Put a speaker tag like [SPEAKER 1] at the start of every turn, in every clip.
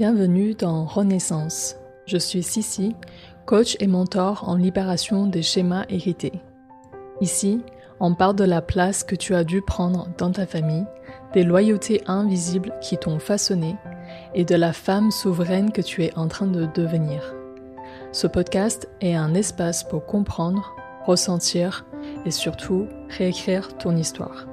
[SPEAKER 1] Bienvenue dans Renaissance. Je suis Sissi, coach et mentor en libération des schémas hérités. Ici, on parle de la place que tu as dû prendre dans ta famille, des loyautés invisibles qui t'ont façonné et de la femme souveraine que tu es en train de devenir. Ce podcast est un espace pour comprendre, ressentir et surtout réécrire ton histoire.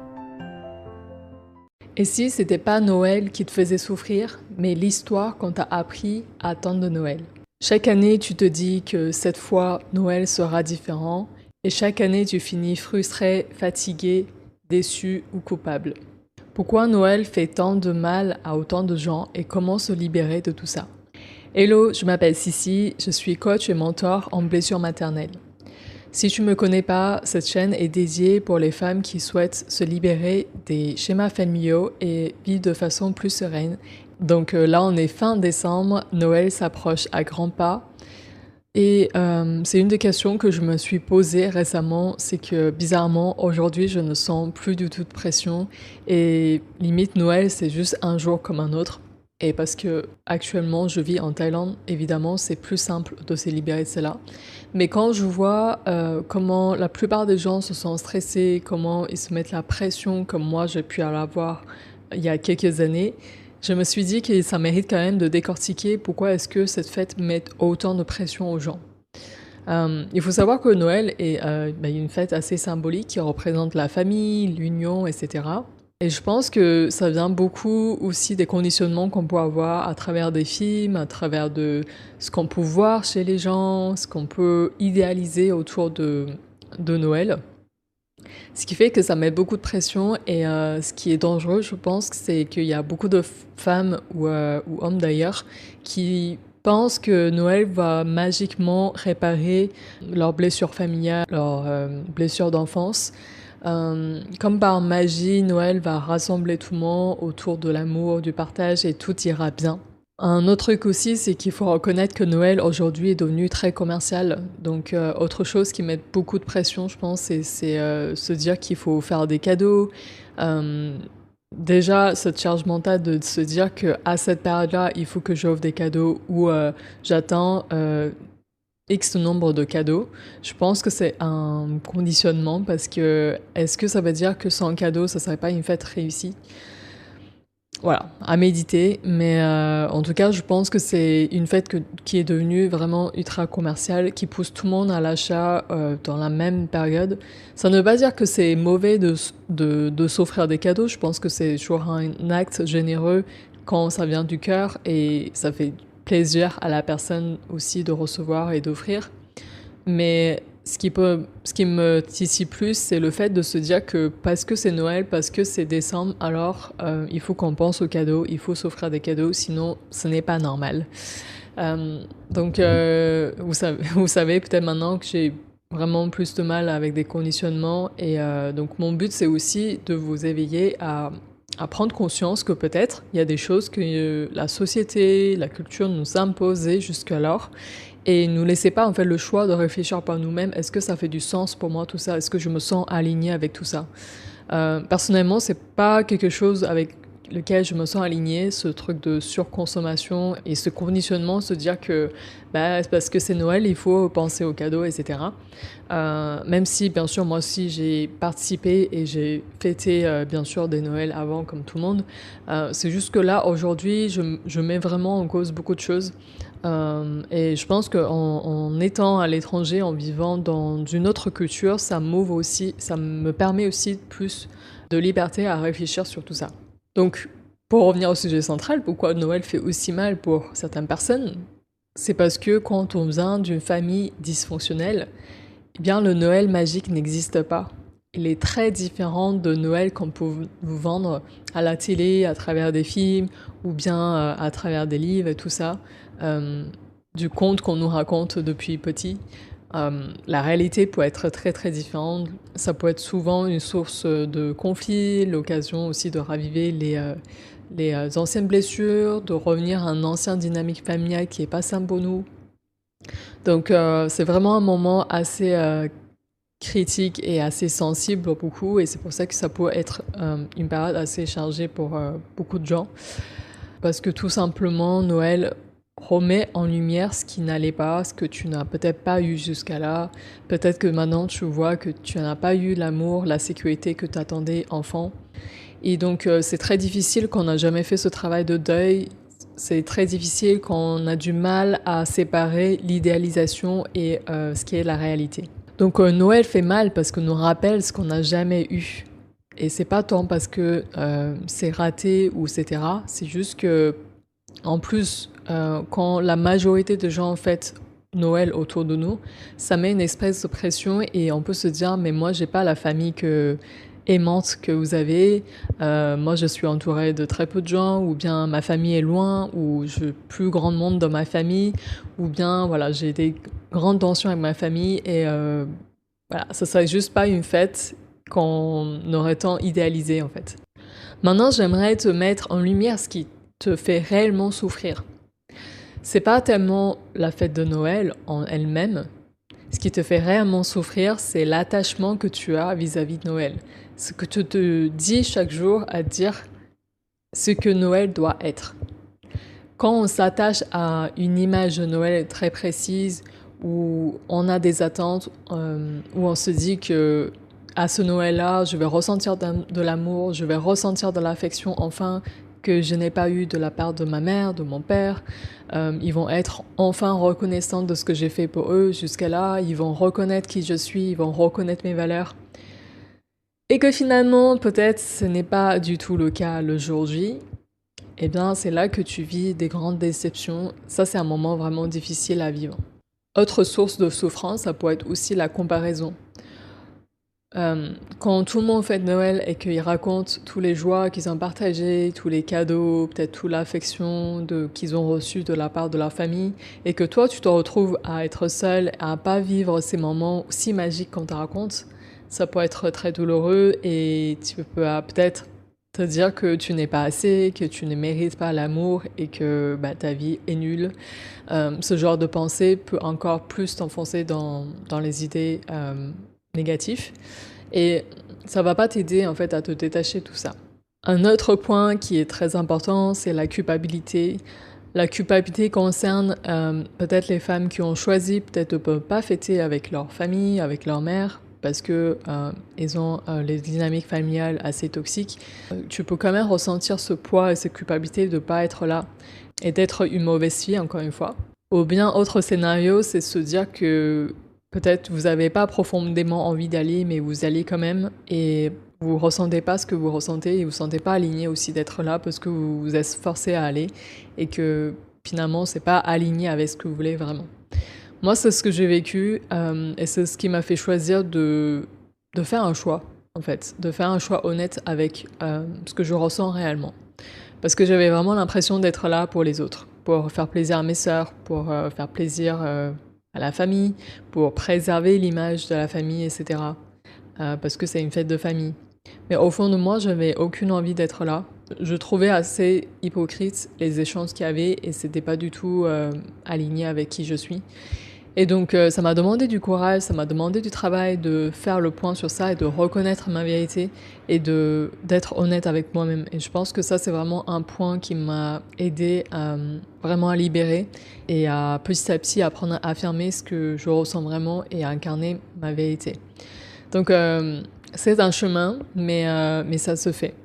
[SPEAKER 1] Et si c'était pas Noël qui te faisait souffrir, mais l'histoire qu'on t'a appris à attendre de Noël. Chaque année, tu te dis que cette fois, Noël sera différent, et chaque année, tu finis frustré, fatigué, déçu ou coupable. Pourquoi Noël fait tant de mal à autant de gens et comment se libérer de tout ça? Hello, je m'appelle Sissi, je suis coach et mentor en blessure maternelle. Si tu ne me connais pas, cette chaîne est dédiée pour les femmes qui souhaitent se libérer des schémas familiaux et vivre de façon plus sereine. Donc là, on est fin décembre, Noël s'approche à grands pas. Et c'est une des questions que je me suis posée récemment, c'est que bizarrement, aujourd'hui, je ne sens plus du tout de pression. Et limite, Noël, c'est juste un jour comme un autre. Et parce que actuellement je vis en Thaïlande, évidemment c'est plus simple de se libérer de cela. Mais quand je vois comment la plupart des gens se sont stressés, comment ils se mettent la pression comme moi j'ai pu l'avoir il y a quelques années, je me suis dit que ça mérite quand même de décortiquer pourquoi est-ce que cette fête met autant de pression aux gens. Il faut savoir que Noël est une fête assez symbolique qui représente la famille, l'union, etc. Et je pense que ça vient beaucoup aussi des conditionnements qu'on peut avoir à travers des films, à travers de ce qu'on peut voir chez les gens, ce qu'on peut idéaliser autour de Noël. Ce qui fait que ça met beaucoup de pression et ce qui est dangereux, je pense, c'est qu'il y a beaucoup de femmes ou hommes d'ailleurs qui pensent que Noël va magiquement réparer leurs blessures familiales, leurs blessures d'enfance. Comme par magie, Noël va rassembler tout le monde autour de l'amour, du partage et tout ira bien. Un autre truc aussi, c'est qu'il faut reconnaître que Noël aujourd'hui est devenu très commercial. Donc autre chose qui met beaucoup de pression, je pense, c'est se dire qu'il faut faire des cadeaux. Déjà, cette charge mentale de se dire qu'à cette période-là, il faut que j'offre des cadeaux ou j'attends X nombre de cadeaux, je pense que c'est un conditionnement parce que est-ce que ça veut dire que sans cadeau, ça serait pas une fête réussie? Voilà, à méditer, mais en tout cas, je pense que c'est une fête qui est devenue vraiment ultra commerciale, qui pousse tout le monde à l'achat dans la même période. Ça ne veut pas dire que c'est mauvais de s'offrir des cadeaux, je pense que c'est toujours un acte généreux quand ça vient du cœur et ça fait plaisir à la personne aussi de recevoir et d'offrir. Mais ce qui me titille plus, c'est le fait de se dire que parce que c'est Noël, parce que c'est décembre, alors il faut qu'on pense aux cadeaux, il faut s'offrir des cadeaux, sinon ce n'est pas normal. Donc vous savez peut-être maintenant que j'ai vraiment plus de mal avec des conditionnements et donc mon but c'est aussi de vous éveiller à prendre conscience que peut-être il y a des choses que la société, la culture nous imposait jusqu'alors et nous laissait pas en fait le choix de réfléchir par nous-mêmes. Est-ce que ça fait du sens pour moi tout ça? Est-ce que je me sens alignée avec tout ça? Personnellement, c'est pas quelque chose avec lequel je me sens alignée, ce truc de surconsommation et ce conditionnement, se dire que parce que c'est Noël, il faut penser aux cadeaux, etc. Même si, bien sûr, moi aussi, j'ai participé et j'ai fêté, bien sûr, des Noëls avant, comme tout le monde. C'est juste que là, aujourd'hui, je mets vraiment en cause beaucoup de choses. Et je pense qu'en étant à l'étranger, en vivant dans une autre culture, ça m'ouvre aussi, ça me permet aussi plus de liberté à réfléchir sur tout ça. Donc, pour revenir au sujet central, pourquoi Noël fait aussi mal pour certaines personnes? C'est parce que quand on vient d'une famille dysfonctionnelle, eh bien le Noël magique n'existe pas. Il est très différent de Noël qu'on peut vous vendre à la télé, à travers des films, ou bien à travers des livres et tout ça, du conte qu'on nous raconte depuis petit. La réalité peut être très très différente. Ça peut être souvent une source de conflit, l'occasion aussi de raviver les anciennes blessures, de revenir à une ancienne dynamique familiale qui n'est pas simple pour nous. Donc c'est vraiment un moment assez critique et assez sensible pour beaucoup et c'est pour ça que ça peut être une période assez chargée pour beaucoup de gens. parce que tout simplement, Noël remet en lumière ce qui n'allait pas, ce que tu n'as peut-être pas eu jusqu'à là. Peut-être que maintenant tu vois que tu n'as pas eu l'amour, la sécurité que tu attendais enfant. Et donc c'est très difficile quand on n'a jamais fait ce travail de deuil. C'est très difficile quand on a du mal à séparer l'idéalisation et ce qui est la réalité. Donc Noël fait mal parce que nous rappelle ce qu'on n'a jamais eu. Et c'est pas tant parce que c'est raté ou etc. C'est juste que, en plus, quand la majorité des gens fêtent Noël autour de nous, ça met une espèce de pression et on peut se dire, mais moi, j'ai pas la famille aimante que vous avez. Moi, je suis entourée de très peu de gens, ou bien ma famille est loin, ou je plus grand monde dans ma famille, ou bien voilà, j'ai des grandes tensions avec ma famille et voilà, ça serait juste pas une fête qu'on aurait tant idéalisée en fait. Maintenant, j'aimerais te mettre en lumière ce qui te fait réellement souffrir. C'est pas tellement la fête de Noël en elle-même. Ce qui te fait réellement souffrir, c'est l'attachement que tu as vis-à-vis de Noël. Ce que tu te dis chaque jour à dire ce que Noël doit être. Quand on s'attache à une image de Noël très précise, où on a des attentes, où on se dit que à ce Noël-là, je vais ressentir de l'amour, je vais ressentir de l'affection enfin que je n'ai pas eu de la part de ma mère, de mon père. Ils vont être enfin reconnaissants de ce que j'ai fait pour eux jusqu'à là. Ils vont reconnaître qui je suis, ils vont reconnaître mes valeurs. Et que finalement, peut-être, ce n'est pas du tout le cas le jour J. Eh bien, c'est là que tu vis des grandes déceptions. Ça, c'est un moment vraiment difficile à vivre. Autre source de souffrance, ça peut être aussi la comparaison. Quand tout le monde fête Noël et qu'ils racontent tous les joies qu'ils ont partagées, tous les cadeaux, peut-être toute l'affection qu'ils ont reçue de la part de leur famille, et que toi tu te retrouves à être seul, à pas vivre ces moments si magiques qu'on te raconte, ça peut être très douloureux et tu peux peut-être te dire que tu n'es pas assez, que tu ne mérites pas l'amour et que ta vie est nulle. Ce genre de pensée peut encore plus t'enfoncer dans les idées négatif et ça va pas t'aider en fait à te détacher de tout ça. Un autre point qui est très important, c'est la culpabilité. La culpabilité concerne peut-être les femmes qui ont choisi peut-être de ne pas fêter avec leur famille, avec leur mère, parce que ils ont les dynamiques familiales assez toxiques. Tu peux quand même ressentir ce poids et cette culpabilité de ne pas être là et d'être une mauvaise fille, encore une fois. Ou bien, autre scénario, c'est se dire que peut-être vous n'avez pas profondément envie d'aller, mais vous allez quand même et vous ne ressentez pas ce que vous ressentez et vous ne vous sentez pas aligné aussi d'être là parce que vous vous êtes forcé à aller et que finalement c'est pas aligné avec ce que vous voulez vraiment. Moi, c'est ce que j'ai vécu et c'est ce qui m'a fait choisir de faire un choix, en fait, de faire un choix honnête avec ce que je ressens réellement. Parce que j'avais vraiment l'impression d'être là pour les autres, pour faire plaisir à mes sœurs, pour faire plaisir à la famille, pour préserver l'image de la famille, etc. Parce que c'est une fête de famille. Mais au fond de moi, je n'avais aucune envie d'être là. Je trouvais assez hypocrite les échanges qu'il y avait et c'était pas du tout aligné avec qui je suis. Et donc ça m'a demandé du courage, ça m'a demandé du travail de faire le point sur ça et de reconnaître ma vérité et d'être honnête avec moi-même. Et je pense que ça c'est vraiment un point qui m'a aidé vraiment à libérer et à petit apprendre à affirmer ce que je ressens vraiment et à incarner ma vérité. Donc c'est un chemin, mais ça se fait.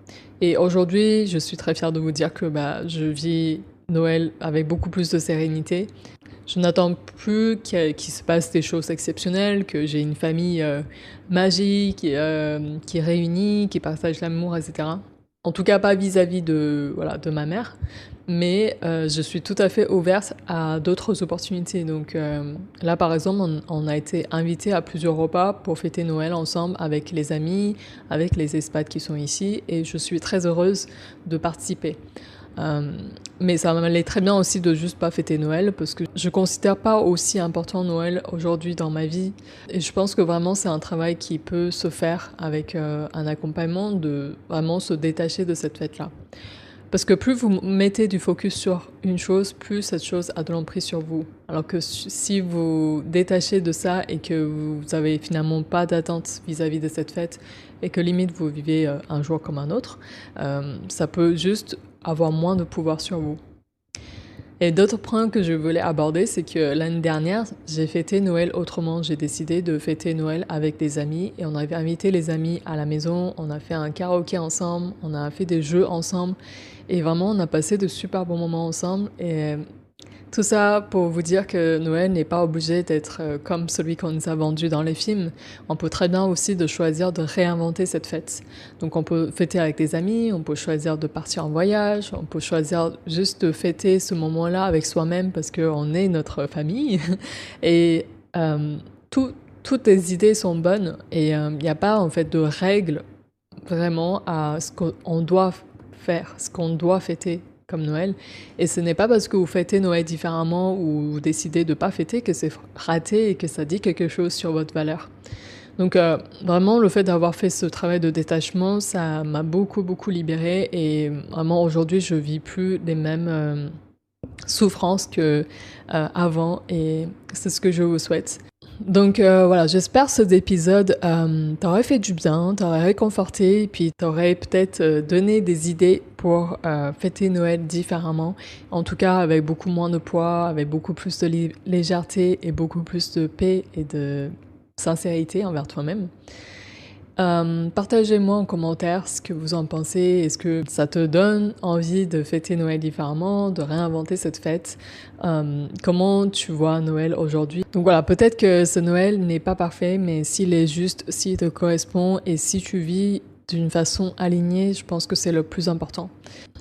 [SPEAKER 1] Et aujourd'hui, je suis très fière de vous dire que je vis Noël avec beaucoup plus de sérénité. Je n'attends plus qu'il se passe des choses exceptionnelles, que j'ai une famille magique, qui est réunie, qui partage l'amour, etc. En tout cas, pas vis-à-vis de ma mère, mais je suis tout à fait ouverte à d'autres opportunités. Donc là, par exemple, on a été invité à plusieurs repas pour fêter Noël ensemble avec les amis, avec les expats qui sont ici, et je suis très heureuse de participer. Mais ça m'allait très bien aussi de juste pas fêter Noël parce que je considère pas aussi important Noël aujourd'hui dans ma vie et je pense que vraiment c'est un travail qui peut se faire avec un accompagnement de vraiment se détacher de cette fête-là. Parce que plus vous mettez du focus sur une chose, plus cette chose a de l'emprise sur vous. Alors que si vous détachez de ça et que vous avez finalement pas d'attente vis-à-vis de cette fête et que limite vous vivez un jour comme un autre, ça peut juste avoir moins de pouvoir sur vous. Et d'autres points que je voulais aborder, c'est que l'année dernière, j'ai fêté Noël autrement. J'ai décidé de fêter Noël avec des amis et on avait invité les amis à la maison. On a fait un karaoké ensemble, on a fait des jeux ensemble et vraiment on a passé de super bons moments ensemble. Et tout ça pour vous dire que Noël n'est pas obligé d'être comme celui qu'on nous a vendu dans les films. On peut très bien aussi de choisir de réinventer cette fête. Donc on peut fêter avec des amis, on peut choisir de partir en voyage, on peut choisir juste de fêter ce moment-là avec soi-même parce qu'on est notre famille. Et toutes les idées sont bonnes et il n'y a pas en fait de règles vraiment à ce qu'on doit faire, ce qu'on doit fêter comme Noël. Et ce n'est pas parce que vous fêtez Noël différemment ou vous décidez de ne pas fêter que c'est raté et que ça dit quelque chose sur votre valeur. Donc vraiment, le fait d'avoir fait ce travail de détachement, ça m'a beaucoup libérée et vraiment aujourd'hui, je vis plus les mêmes souffrances que avant et c'est ce que je vous souhaite. Donc voilà, j'espère que cet épisode t'aurait fait du bien, t'aurait réconforté, et puis t'aurait peut-être donné des idées pour fêter Noël différemment. En tout cas, avec beaucoup moins de poids, avec beaucoup plus de légèreté et beaucoup plus de paix et de sincérité envers toi-même. Partagez-moi en commentaire ce que vous en pensez. Est-ce que ça te donne envie de fêter Noël différemment, de réinventer cette fête? Comment tu vois Noël aujourd'hui? Donc voilà, peut-être que ce Noël n'est pas parfait, mais s'il est juste, s'il te correspond et si tu vis d'une façon alignée, je pense que c'est le plus important.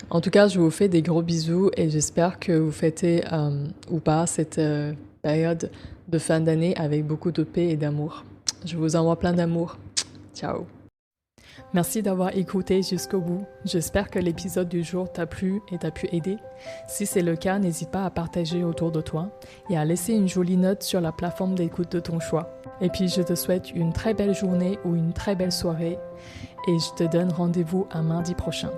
[SPEAKER 1] En tout cas, je vous fais des gros bisous et j'espère que vous fêtez ou pas cette période de fin d'année avec beaucoup de paix et d'amour. Je vous envoie plein d'amour. Ciao. Merci d'avoir écouté jusqu'au bout. J'espère que l'épisode du jour t'a plu et t'a pu aider. Si c'est le cas, n'hésite pas à partager autour de toi et à laisser une jolie note sur la plateforme d'écoute de ton choix. Et puis je te souhaite une très belle journée ou une très belle soirée et je te donne rendez-vous à mardi prochain.